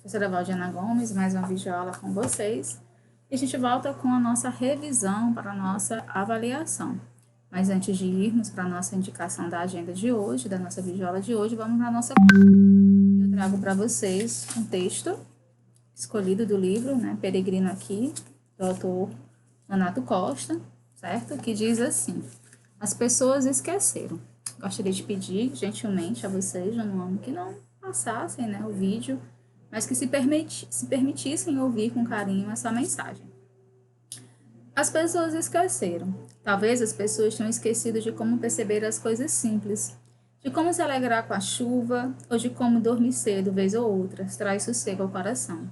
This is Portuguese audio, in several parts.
Professora Valdiana Gomes, mais uma videoaula com vocês. E a gente volta com a nossa revisão para a nossa avaliação. Mas antes de irmos para a nossa indicação da agenda de hoje, da nossa videoaula de hoje, vamos para a nossa... Eu trago para vocês um texto escolhido do livro, né, Peregrino Aqui, do autor Nonato Costa, certo? Que diz assim: as pessoas esqueceram. Gostaria de pedir gentilmente a vocês, Januano, que não passassem, né, o vídeo, mas que se permitissem ouvir com carinho essa mensagem. As pessoas esqueceram. Talvez as pessoas tenham esquecido de como perceber as coisas simples, de como se alegrar com a chuva, ou de como dormir cedo, vez ou outra, traz sossego ao coração.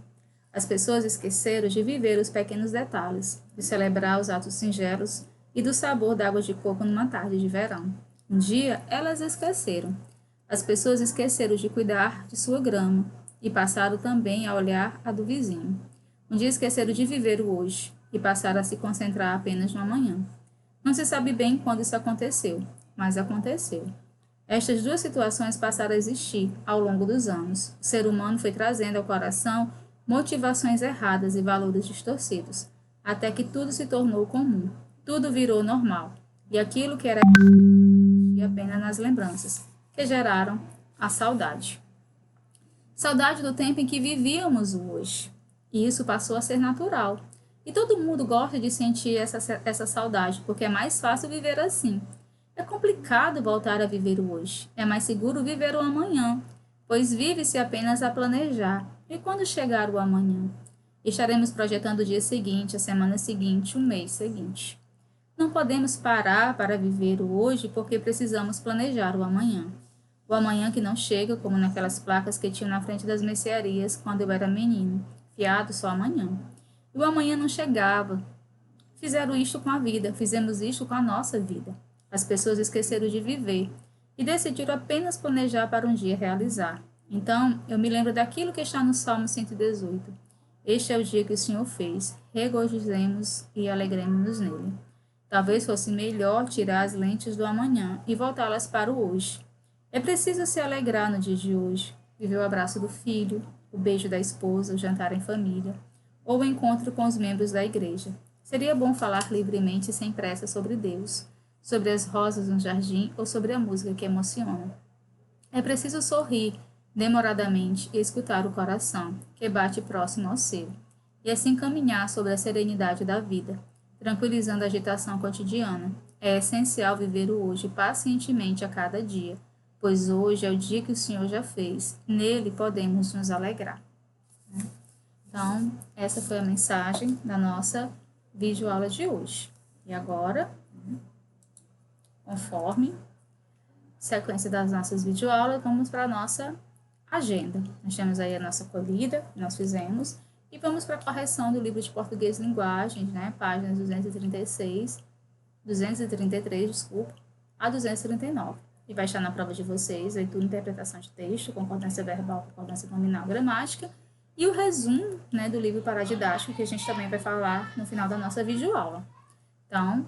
As pessoas esqueceram de viver os pequenos detalhes, de celebrar os atos singelos e do sabor da água de coco numa tarde de verão. Um dia, elas esqueceram. As pessoas esqueceram de cuidar de sua grama e passaram também a olhar a do vizinho. Um dia esqueceram de viver o hoje e passaram a se concentrar apenas no amanhã. Não se sabe bem quando isso aconteceu, mas aconteceu. Estas duas situações passaram a existir ao longo dos anos. O ser humano foi trazendo ao coração motivações erradas e valores distorcidos, até que tudo se tornou comum, tudo virou normal, e aquilo que era apenas nas lembranças, que geraram a saudade. Saudade do tempo em que vivíamos o hoje, e isso passou a ser natural. E todo mundo gosta de sentir essa saudade, porque é mais fácil viver assim. É complicado voltar a viver o hoje, é mais seguro viver o amanhã, pois vive-se apenas a planejar. E quando chegar o amanhã? Estaremos projetando o dia seguinte, a semana seguinte, o mês seguinte. Não podemos parar para viver o hoje porque precisamos planejar o amanhã. O amanhã que não chega, como naquelas placas que tinham na frente das mercearias quando eu era menino, fiado só amanhã. E o amanhã não chegava. Fizeram isto com a vida, fizemos isto com a nossa vida. As pessoas esqueceram de viver e decidiram apenas planejar para um dia realizar. Então, eu me lembro daquilo que está no Salmo 118. Este é o dia que o Senhor fez. Regozijemos e alegremos-nos nele. Talvez fosse melhor tirar as lentes do amanhã e voltá-las para o hoje. É preciso se alegrar no dia de hoje, viver o abraço do filho, o beijo da esposa, o jantar em família, ou o encontro com os membros da igreja. Seria bom falar livremente e sem pressa sobre Deus, sobre as rosas no jardim ou sobre a música que emociona. É preciso sorrir demoradamente e escutar o coração, que bate próximo ao seu, e assim caminhar sobre a serenidade da vida, tranquilizando a agitação cotidiana. É essencial viver o hoje pacientemente a cada dia, pois hoje é o dia que o Senhor já fez, nele podemos nos alegrar. Então, essa foi a mensagem da nossa videoaula de hoje. E agora, conforme sequência das nossas videoaulas, vamos para a nossa agenda. Nós temos aí a nossa acolhida, que nós fizemos, e vamos para a correção do livro de Português e Linguagens, né, páginas 233, a 239. E vai estar na prova de vocês, leitura e interpretação de texto, concordância verbal, concordância nominal, gramática, e o resumo, né, do livro paradidático, que a gente também vai falar no final da nossa videoaula. Então,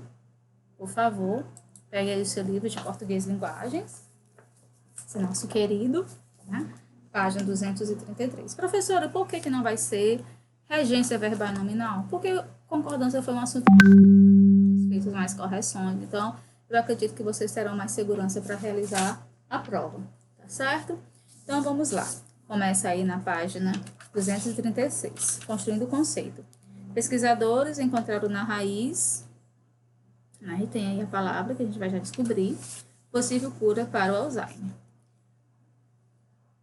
por favor, pegue aí o seu livro de Português e Linguagens, esse nosso querido, né? Página 233. Professora, por que não vai ser regência verbal e nominal? Porque concordância foi um assunto feitas mais correções. Então, eu acredito que vocês terão mais segurança para realizar a prova, tá certo? Então, vamos lá. Começa aí na página 236, construindo o conceito. Pesquisadores encontraram na raiz, né, e tem aí a palavra que a gente vai já descobrir, possível cura para o Alzheimer.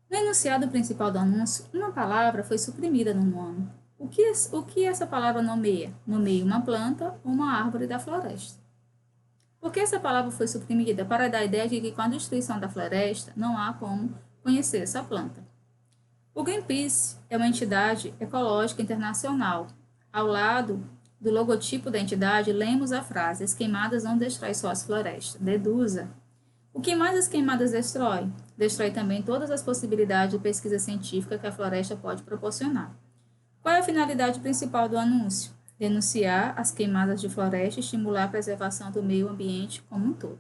No enunciado principal do anúncio, uma palavra foi suprimida no nome. O que essa palavra nomeia? Nomeia uma planta ou uma árvore da floresta. Por que essa palavra foi suprimida? Para dar a ideia de que com a destruição da floresta não há como conhecer essa planta. O Greenpeace é uma entidade ecológica internacional. Ao lado do logotipo da entidade, lemos a frase: as queimadas não destroem só as florestas. Deduza. O que mais as queimadas destrói? Destrói também todas as possibilidades de pesquisa científica que a floresta pode proporcionar. Qual é a finalidade principal do anúncio? Denunciar as queimadas de floresta e estimular a preservação do meio ambiente como um todo.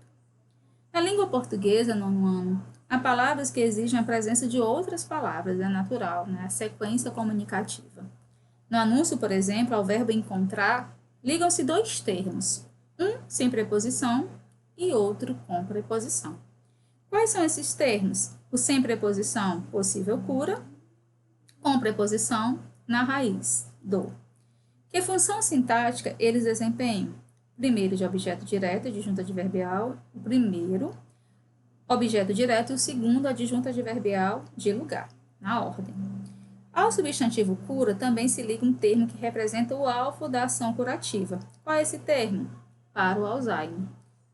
Na língua portuguesa, nono ano, Há palavras que exigem a presença de outras palavras, é natural, né? A sequência comunicativa. No anúncio, por exemplo, ao verbo encontrar, ligam-se dois termos, um sem preposição e outro com preposição. Quais são esses termos? O sem preposição, possível cura, com preposição, na raiz, do. Que função sintática eles desempenham? Primeiro de objeto direto, adjunto adverbial, o primeiro objeto direto e o segundo adjunto adverbial de lugar, na ordem. Ao substantivo cura também se liga um termo que representa o alvo da ação curativa. Qual é esse termo? Para o Alzheimer.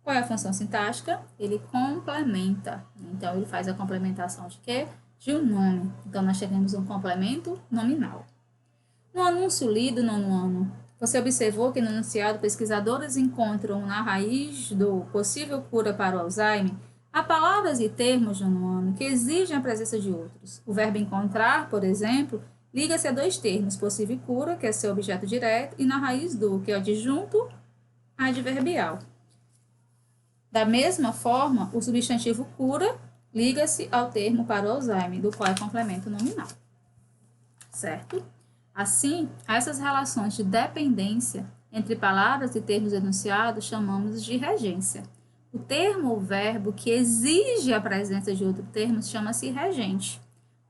Qual é a função sintática? Ele complementa. Então, ele faz a complementação de quê? De um nome. Então, nós teremos um complemento nominal. No anúncio lido no nono ano, você observou que no enunciado pesquisadores encontram na raiz do possível cura para o Alzheimer há palavras e termos no nono ano que exigem a presença de outros. O verbo encontrar, por exemplo, liga-se a dois termos, possível cura, que é seu objeto direto, e na raiz do, que é o adjunto adverbial. Da mesma forma, o substantivo cura liga-se ao termo para o Alzheimer, do qual é complemento nominal. Certo? Assim, essas relações de dependência entre palavras e termos enunciados chamamos de regência. O termo ou verbo que exige a presença de outro termo chama-se regente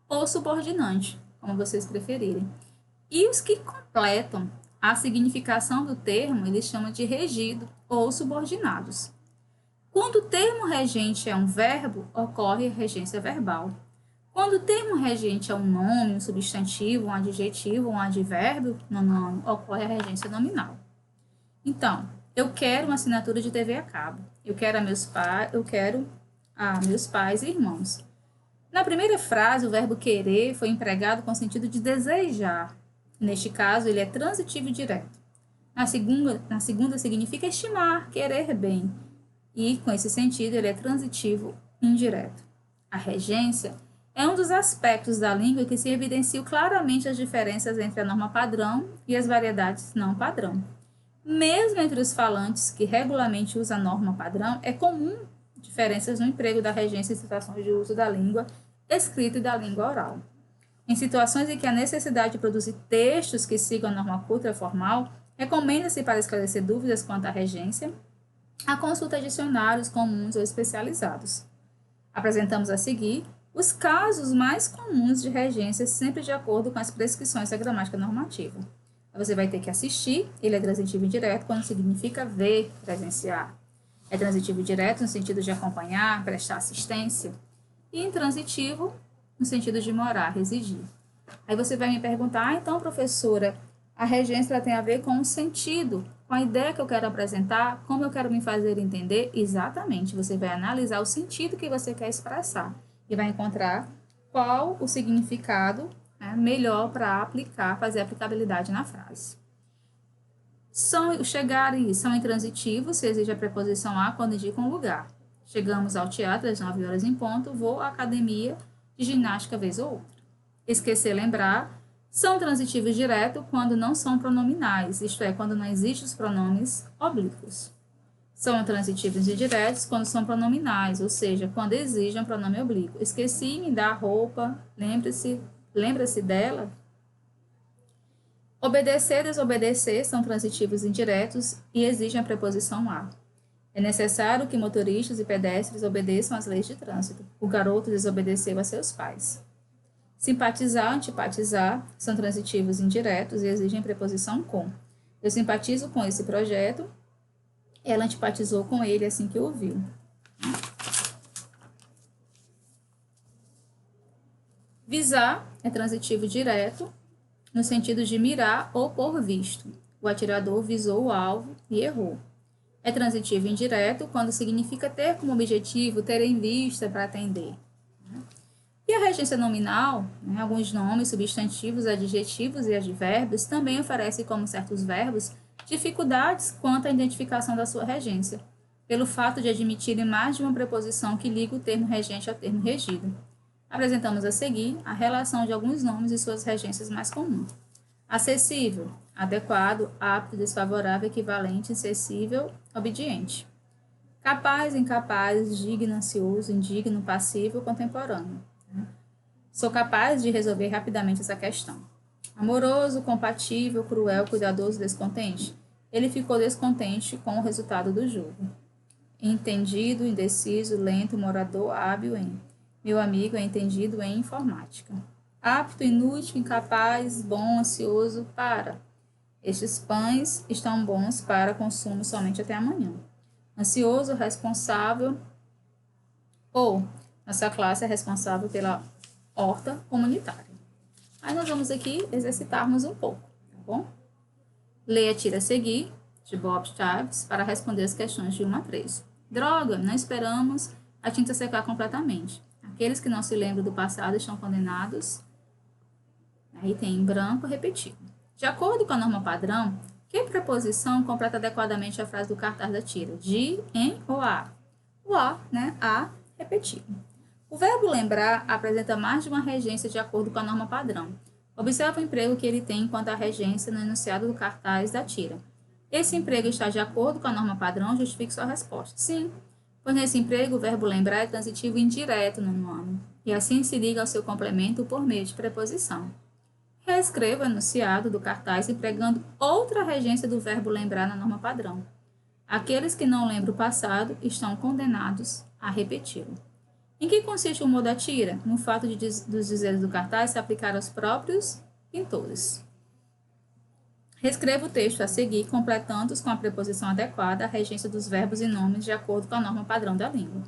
ou subordinante, como vocês preferirem. E os que completam a significação do termo, eles chamam de regido ou subordinados. Quando o termo regente é um verbo, ocorre regência verbal. Quando o termo regente é um nome, um substantivo, um adjetivo, um advérbio, no nome, ocorre a regência nominal. Então, eu quero uma assinatura de TV a cabo. Eu quero a meus pais e irmãos. Na primeira frase, o verbo querer foi empregado com o sentido de desejar. Neste caso, ele é transitivo e direto. Na segunda significa estimar, querer bem. E, com esse sentido, ele é transitivo indireto. A regência é um dos aspectos da língua que se evidenciam claramente as diferenças entre a norma padrão e as variedades não padrão. Mesmo entre os falantes que regularmente usam a norma padrão, é comum diferenças no emprego da regência em situações de uso da língua escrita e da língua oral. Em situações em que há necessidade de produzir textos que sigam a norma culta formal, recomenda-se para esclarecer dúvidas quanto à regência a consulta de dicionários comuns ou especializados. Apresentamos a seguir os casos mais comuns de regência, sempre de acordo com as prescrições da gramática normativa. Você vai ter que assistir, ele é transitivo indireto quando significa ver, presenciar. É transitivo direto no sentido de acompanhar, prestar assistência. E intransitivo no sentido de morar, residir. Aí você vai me perguntar, então, professora, a regência tem a ver com o sentido, com a ideia que eu quero apresentar, como eu quero me fazer entender? Exatamente, você vai analisar o sentido que você quer expressar e vai encontrar qual o significado melhor para aplicar, fazer a aplicabilidade na frase. Chegar e são intransitivos, se exige a preposição a quando indicam lugar. Chegamos ao teatro às 9 horas em ponto, vou à academia de ginástica vez ou outra. Esquecer, lembrar, são transitivos direto quando não são pronominais, isto é, quando não existem os pronomes oblíquos. São transitivos indiretos quando são pronominais, ou seja, quando exigem um pronome oblíquo. Esqueci-me da roupa, lembra-se dela? Obedecer e desobedecer são transitivos indiretos e exigem a preposição a. É necessário que motoristas e pedestres obedeçam às leis de trânsito. O garoto desobedeceu a seus pais. Simpatizar, antipatizar são transitivos indiretos e exigem preposição com. Eu simpatizo com esse projeto, ela antipatizou com ele assim que o ouviu. Visar é transitivo direto, no sentido de mirar ou por visto. O atirador visou o alvo e errou. É transitivo indireto quando significa ter como objetivo, ter em vista para atender. E a regência nominal, alguns nomes, substantivos, adjetivos e advérbios também oferecem, como certos verbos, dificuldades quanto à identificação da sua regência, pelo fato de admitirem mais de uma preposição que liga o termo regente ao termo regido. Apresentamos a seguir a relação de alguns nomes e suas regências mais comuns. Acessível, adequado, apto, desfavorável, equivalente, insensível, obediente. Capaz, incapaz, digno, ansioso, indigno, passivo, contemporâneo. Sou capaz de resolver rapidamente essa questão. Amoroso, compatível, cruel, cuidadoso, descontente. Ele ficou descontente com o resultado do jogo. Entendido, indeciso, lento, morador, hábil em. Meu amigo é entendido em informática. Apto, inútil, incapaz, bom, ansioso, para. Estes pães estão bons para consumo somente até amanhã. Ansioso, responsável, ou nossa classe é responsável pela horta comunitária. Aí nós vamos aqui exercitarmos um pouco, tá bom? Leia tira a seguir, de Bob Chaves, para responder as questões de 1 a 3. Droga, não esperamos a tinta secar completamente. Aqueles que não se lembram do passado estão condenados. Aí tem em branco repetido. De acordo com a norma padrão, que preposição completa adequadamente a frase do cartaz da tira? De, em ou a? O a, né? A repetido. O verbo lembrar apresenta mais de uma regência de acordo com a norma padrão. Observe o emprego que ele tem enquanto a regência no enunciado do cartaz da tira. Esse emprego está de acordo com a norma padrão? Justifique sua resposta. Sim, pois nesse emprego o verbo lembrar é transitivo indireto no ano, e assim se liga ao seu complemento por meio de preposição. Reescreva o enunciado do cartaz empregando outra regência do verbo lembrar na norma padrão. Aqueles que não lembram o passado estão condenados a repeti-lo. Em que consiste o humor da tira? No fato dos dizeres do cartaz se aplicar aos próprios pintores. Reescreva o texto a seguir, completando-os com a preposição adequada à regência dos verbos e nomes de acordo com a norma padrão da língua.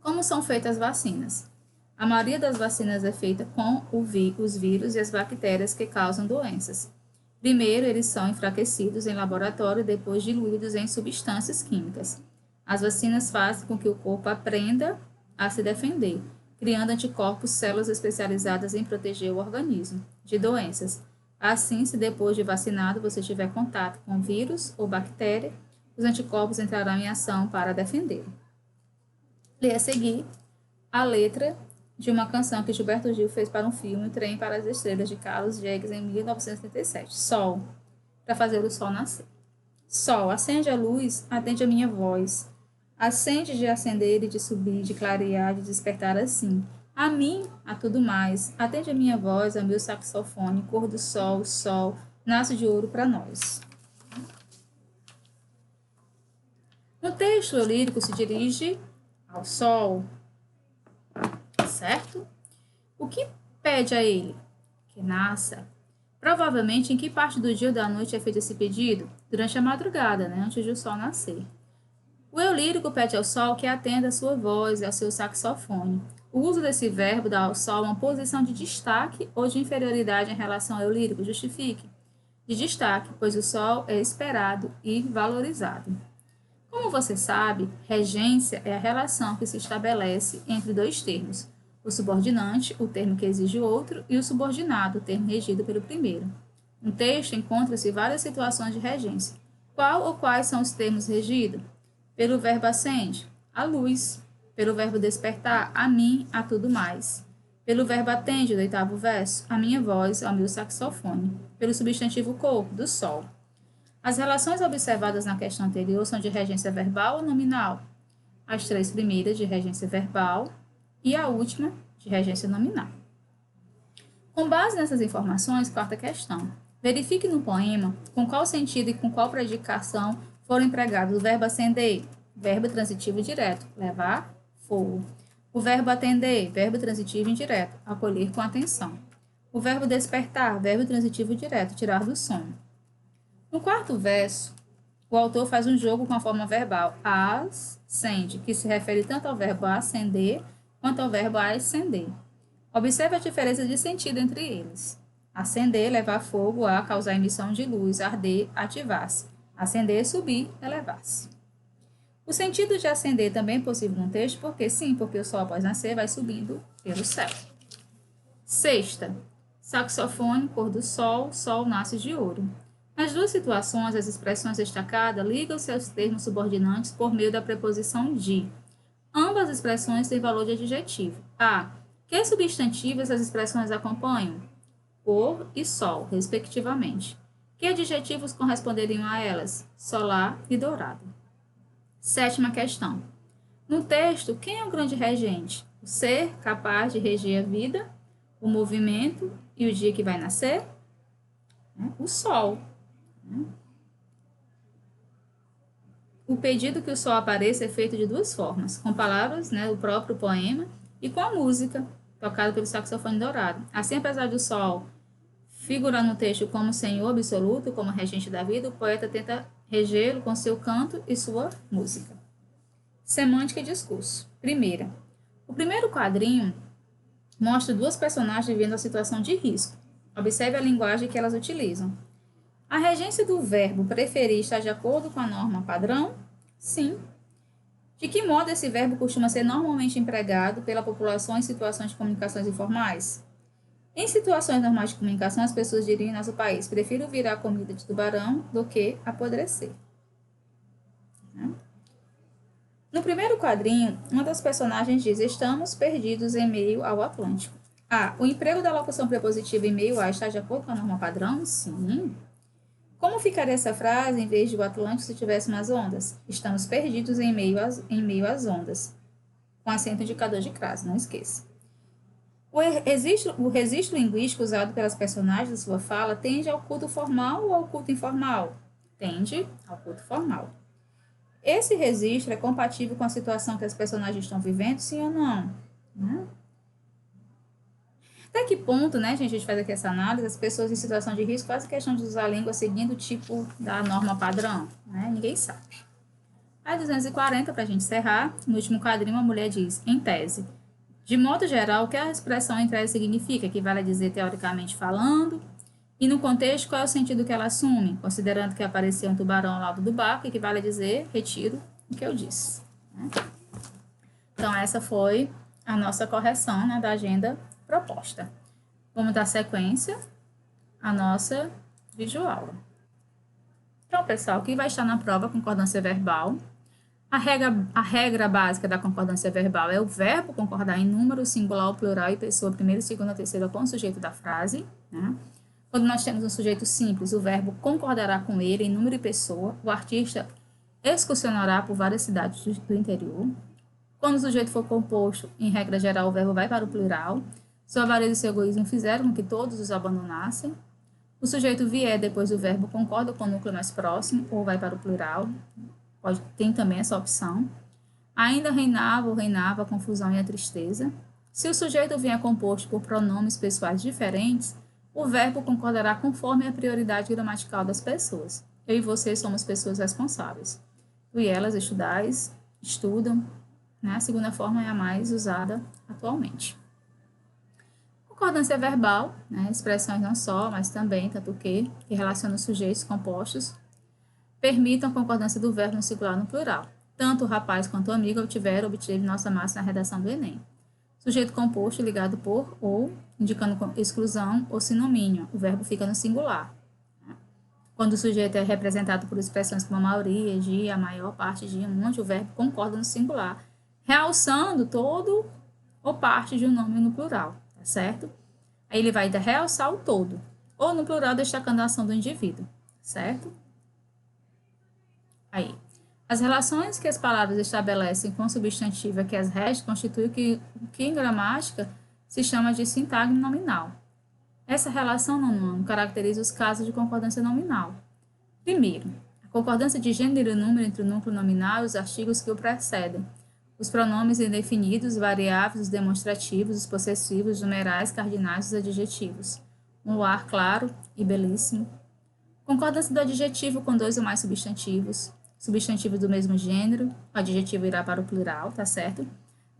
Como são feitas as vacinas? A maioria das vacinas é feita com os vírus e as bactérias que causam doenças. Primeiro, eles são enfraquecidos em laboratório e depois diluídos em substâncias químicas. As vacinas fazem com que o corpo aprenda a se defender, criando anticorpos, células especializadas em proteger o organismo de doenças. Assim, se depois de vacinado você tiver contato com vírus ou bactéria, os anticorpos entrarão em ação para defendê-lo. Leia a seguir a letra de uma canção que Gilberto Gil fez para um filme, Trem para as Estrelas, de Carlos Diegues, em 1937. Sol, para fazer o sol nascer. Sol, acende a luz, atende a minha voz. Acende de acender e de subir, de clarear, de despertar assim. A mim, a tudo mais. Atende a minha voz, ao meu saxofone, cor do sol, sol, nasce de ouro para nós. No texto, o lírico se dirige ao sol, certo? O que pede a ele? Que nasça. Provavelmente, em que parte do dia ou da noite é feito esse pedido? Durante a madrugada, né? Antes do sol nascer. O eu lírico pede ao sol que atenda a sua voz e ao seu saxofone. O uso desse verbo dá ao sol uma posição de destaque ou de inferioridade em relação ao eu lírico? Justifique. De destaque, pois o sol é esperado e valorizado. Como você sabe, regência é a relação que se estabelece entre dois termos. O subordinante, o termo que exige o outro, e o subordinado, o termo regido pelo primeiro. No texto encontram-se várias situações de regência. Qual ou quais são os termos regidos? Pelo verbo acende, a luz. Pelo verbo despertar, a mim, a tudo mais. Pelo verbo atende, do 8º verso, a minha voz, ao meu saxofone. Pelo substantivo cor, do sol. As relações observadas na questão anterior são de regência verbal ou nominal? As 3 primeiras de regência verbal e a última de regência nominal. Com base nessas informações, quarta questão. Verifique no poema com qual sentido e com qual predicação foram empregados o verbo acender, verbo transitivo direto, levar, fogo. O verbo atender, verbo transitivo indireto, acolher com atenção. O verbo despertar, verbo transitivo direto, tirar do sono. No quarto verso, o autor faz um jogo com a forma verbal acende, que se refere tanto ao verbo acender quanto ao verbo ascender. Observe a diferença de sentido entre eles. Acender, levar fogo, a causar emissão de luz, arder, ativar-se. Acender, subir, elevar-se. O sentido de acender também é possível no texto, porque sim, porque o sol após nascer vai subindo pelo céu. Sexta, saxofone, cor do sol, sol nasce de ouro. Nas duas situações, as expressões destacadas ligam-se aos termos subordinantes por meio da preposição de. Ambas as expressões têm valor de adjetivo. A. Que substantivos as expressões acompanham? Cor e sol, respectivamente. Que adjetivos corresponderiam a elas? Solar e dourado. Sétima questão. No texto, quem é o grande regente? O ser capaz de reger a vida, o movimento e o dia que vai nascer? O sol. O pedido que o sol apareça é feito de duas formas, com palavras, o próprio poema, e com a música, tocada pelo saxofone dourado. Assim, apesar do sol figurar no texto como senhor absoluto, como regente da vida, o poeta tenta regê-lo com seu canto e sua música. Semântica e discurso. Primeira. O primeiro quadrinho mostra duas personagens vivendo a situação de risco. Observe a linguagem que elas utilizam. A regência do verbo preferir está de acordo com a norma padrão? Sim. De que modo esse verbo costuma ser normalmente empregado pela população em situações de comunicações informais? Em situações normais de comunicação, as pessoas diriam em nosso país: prefiro virar comida de tubarão do que apodrecer. No primeiro quadrinho, uma das personagens diz: estamos perdidos em meio ao Atlântico. O emprego da locução prepositiva em meio a está de acordo com a norma padrão? Sim. Como ficaria essa frase em vez de o Atlântico se tivesse umas ondas? Estamos perdidos em meio às ondas. Com acento indicador de crase, não esqueça. O registro linguístico usado pelas personagens da sua fala tende ao culto formal ou ao culto informal? Tende ao culto formal. Esse registro é compatível com a situação que as personagens estão vivendo, sim ou não? Até que ponto, gente, a gente faz aqui essa análise, as pessoas em situação de risco fazem questão de usar a língua seguindo o tipo da norma padrão? Ninguém sabe. Aí, 240, para a gente encerrar, no último quadrinho, a mulher diz, em tese, de modo geral, o que a expressão em tese significa? Que vale dizer teoricamente falando, e no contexto, qual é o sentido que ela assume? Considerando que apareceu um tubarão ao lado do barco, e que vale dizer, retiro o que eu disse. Então, essa foi a nossa correção da agenda proposta. Vamos dar sequência à nossa videoaula. Então, pessoal, o que vai estar na prova, concordância verbal. A regra básica da concordância verbal é o verbo concordar em número, singular, plural e pessoa, primeira, segunda, terceira, com o sujeito da frase. Quando nós temos um sujeito simples, o verbo concordará com ele em número e pessoa. O artista excursionará por várias cidades do interior. Quando o sujeito for composto, em regra geral, o verbo vai para o plural. Sua avareza e seu egoísmo fizeram com que todos os abandonassem. O sujeito vier depois do verbo concorda com o núcleo mais próximo ou vai para o plural. Tem também essa opção. Ainda reinava a confusão e a tristeza. Se o sujeito vier composto por pronomes pessoais diferentes, o verbo concordará conforme a prioridade gramatical das pessoas. Eu e você somos pessoas responsáveis. Tu e elas estudam. A segunda forma é a mais usada atualmente. Concordância verbal, expressões não só, mas também, tanto que relacionam sujeitos compostos, permitam a concordância do verbo no singular e no plural. Tanto o rapaz quanto o amigo obteve nossa massa na redação do Enem. Sujeito composto ligado por ou, indicando exclusão ou sinomínio. O verbo fica no singular. Quando o sujeito é representado por expressões como a maioria, dia, a maior parte, dia, onde o verbo concorda no singular, realçando todo ou parte de um nome no plural, tá certo? Aí ele vai realçar o todo, ou no plural destacando a ação do indivíduo, certo? Aí, as relações que as palavras estabelecem com o substantivo que as rege constituem o que em gramática se chama de sintagma nominal. Essa relação não caracteriza os casos de concordância nominal. Primeiro, a concordância de gênero e número entre o núcleo nominal e os artigos que o precedem, os pronomes indefinidos, variáveis, os demonstrativos, os possessivos, os numerais, cardinais, os adjetivos. Um luar claro e belíssimo. Concordância do adjetivo com dois ou mais substantivos. Substantivos do mesmo gênero, o adjetivo irá para o plural, tá certo?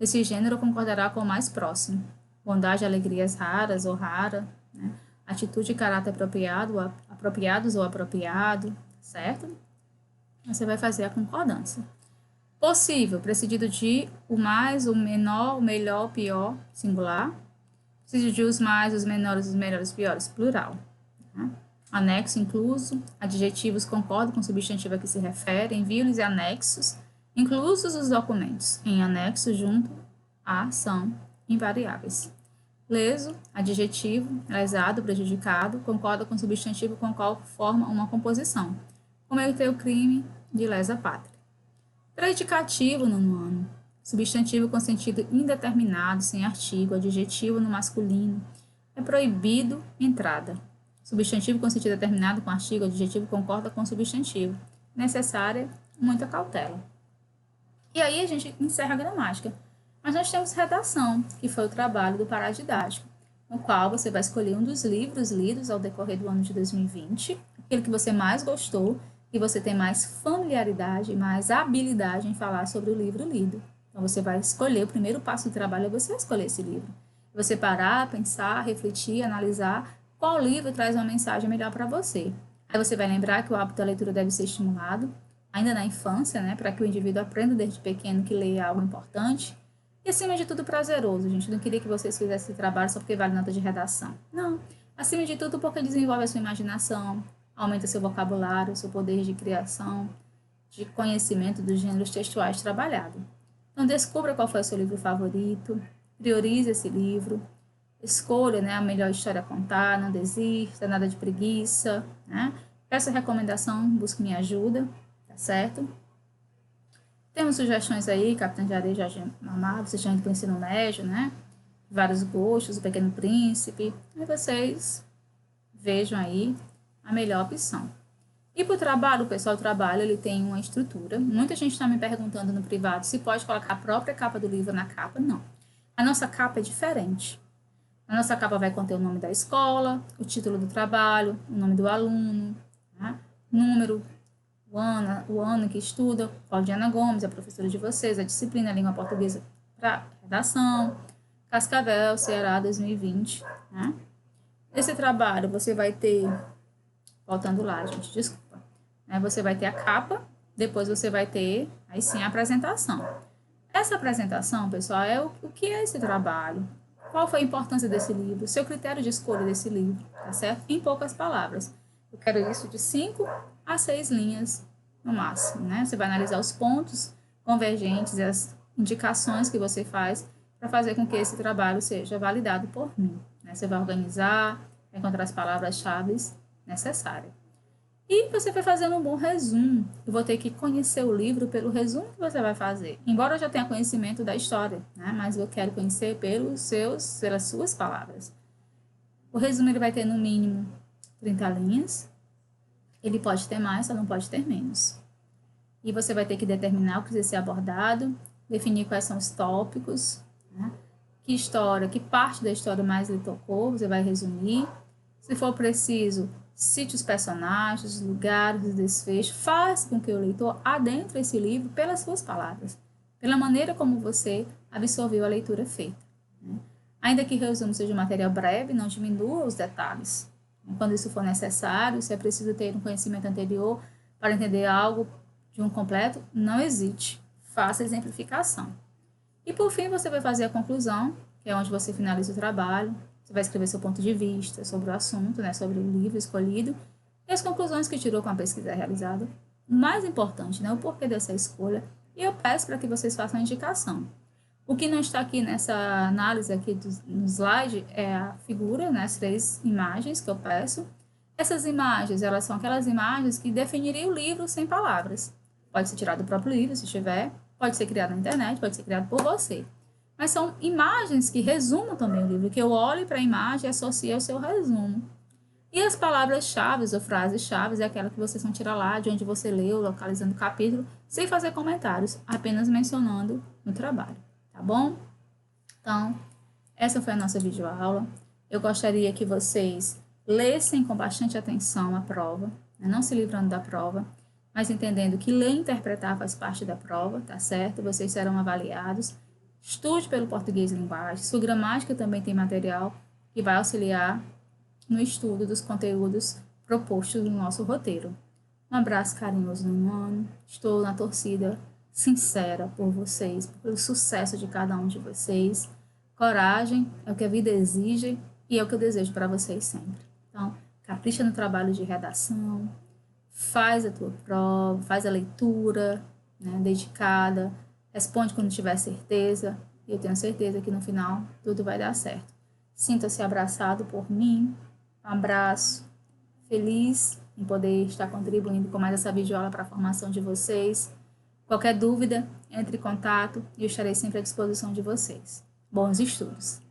Esse gênero concordará com o mais próximo. Bondade, alegrias raras ou rara, atitude e caráter apropriados ou apropriado, certo? Você vai fazer a concordância. Possível, precedido de o mais, o menor, o melhor, o pior, singular. Precedido de os mais, os menores, os melhores, piores, plural. Anexo incluso, adjetivos concordam com o substantivo a que se refere, envio-lhes anexos, inclusos os documentos. Em anexo, junto a, são invariáveis. Leso, adjetivo, lesado, prejudicado, concorda com o substantivo com o qual forma uma composição. Cometeu o crime de lesa pátria. Predicativo no nono ano. Substantivo com sentido indeterminado, sem artigo, adjetivo no masculino. É proibido entrada. Substantivo com sentido determinado com artigo, adjetivo concorda com substantivo. Necessária muita cautela. E aí a gente encerra a gramática. Mas nós temos redação, que foi o trabalho do paradidático, no qual você vai escolher um dos livros lidos ao decorrer do ano de 2020, aquele que você mais gostou, e você tem mais familiaridade, mais habilidade em falar sobre o livro lido. Então, você vai escolher, o primeiro passo do trabalho é você escolher esse livro. Você parar, pensar, refletir, analisar qual livro traz uma mensagem melhor para você. Aí você vai lembrar que o hábito da leitura deve ser estimulado, ainda na infância, né, para que o indivíduo aprenda desde pequeno que ler é algo importante. E, acima de tudo, prazeroso. Gente, não queria que vocês fizessem esse trabalho só porque vale nota de redação. Não. Acima de tudo, porque desenvolve a sua imaginação, aumenta seu vocabulário, seu poder de criação, de conhecimento dos gêneros textuais trabalhado. Então, descubra qual foi o seu livro favorito, priorize esse livro, escolha, né, a melhor história a contar, não desista, nada de preguiça, né? Peça recomendação, busque minha ajuda, tá certo? Temos sugestões aí, Capitã de Areia, Jorge Amado, vocês estão indo para o ensino médio, né? Vários gostos, o Pequeno Príncipe, e vocês vejam aí a melhor opção. E para o trabalho, o pessoal do trabalho, ele tem uma estrutura. Muita gente está me perguntando no privado se pode colocar a própria capa do livro na capa. Não. A nossa capa é diferente. A nossa capa vai conter o nome da escola, o título do trabalho, o nome do aluno, né? Número, o ano que estuda, Claudiana Gomes, a professora de vocês, a disciplina Língua Portuguesa para redação, Cascavel, Ceará, 2020. Né? Nesse trabalho, você vai ter, voltando lá, gente, desculpa, né? Você vai ter a capa, depois você vai ter, aí sim, a apresentação. Essa apresentação, pessoal, é o que é esse trabalho? Qual foi a importância desse livro? Seu critério de escolha desse livro, tá certo? Em poucas palavras. Eu quero isso de 5 a 6 linhas no máximo, né? Você vai analisar os pontos convergentes e as indicações que você faz para fazer com que esse trabalho seja validado por mim, né? Você vai organizar, vai encontrar as palavras-chave necessárias. E você vai fazendo um bom resumo. Eu vou ter que conhecer o livro pelo resumo que você vai fazer. Embora eu já tenha conhecimento da história, né? Mas eu quero conhecer pelas suas palavras. O resumo ele vai ter no mínimo 30 linhas. Ele pode ter mais, só não pode ter menos. E você vai ter que determinar o que precisa ser abordado, definir quais são os tópicos, né? Que história, que parte da história mais lhe tocou, você vai resumir. Se for preciso, cite os personagens, os lugares, os desfechos, faça com que o leitor adentre esse livro pelas suas palavras, pela maneira como você absorveu a leitura feita. Né? Ainda que o resumo seja um material breve, não diminua os detalhes. Quando isso for necessário, se é preciso ter um conhecimento anterior para entender algo de um completo, não hesite, faça a exemplificação. E por fim, você vai fazer a conclusão, que é onde você finaliza o trabalho. Você vai escrever seu ponto de vista sobre o assunto, né, sobre o livro escolhido, e as conclusões que tirou com a pesquisa realizada. O mais importante, né, o porquê dessa escolha, e eu peço para que vocês façam a indicação. O que não está aqui nessa análise aqui no slide é a figura, né, as 3 imagens que eu peço. Essas imagens, elas são aquelas imagens que definiriam o livro sem palavras. Pode ser tirado do próprio livro, se tiver, pode ser criado na internet, pode ser criado por você. Mas são imagens que resumam também o livro, que eu olho para a imagem e associo ao seu resumo. E as palavras-chave ou frases-chave é aquela que vocês vão tirar lá de onde você leu, localizando o capítulo, sem fazer comentários, apenas mencionando no trabalho, tá bom? Então, essa foi a nossa videoaula. Eu gostaria que vocês lessem com bastante atenção a prova, né? Não se livrando da prova, mas entendendo que ler e interpretar faz parte da prova, tá certo? Vocês serão avaliados. Estude pelo português linguagem. Sua gramática também tem material que vai auxiliar no estudo dos conteúdos propostos no nosso roteiro. Um abraço carinhoso no ano. Estou na torcida sincera por vocês, pelo sucesso de cada um de vocês. Coragem é o que a vida exige e é o que eu desejo para vocês sempre. Então, capricha no trabalho de redação, faz a tua prova, faz a leitura, né, dedicada, responde quando tiver certeza, e eu tenho certeza que no final tudo vai dar certo. Sinta-se abraçado por mim, um abraço, feliz em poder estar contribuindo com mais essa videoaula para a formação de vocês. Qualquer dúvida, entre em contato e eu estarei sempre à disposição de vocês. Bons estudos!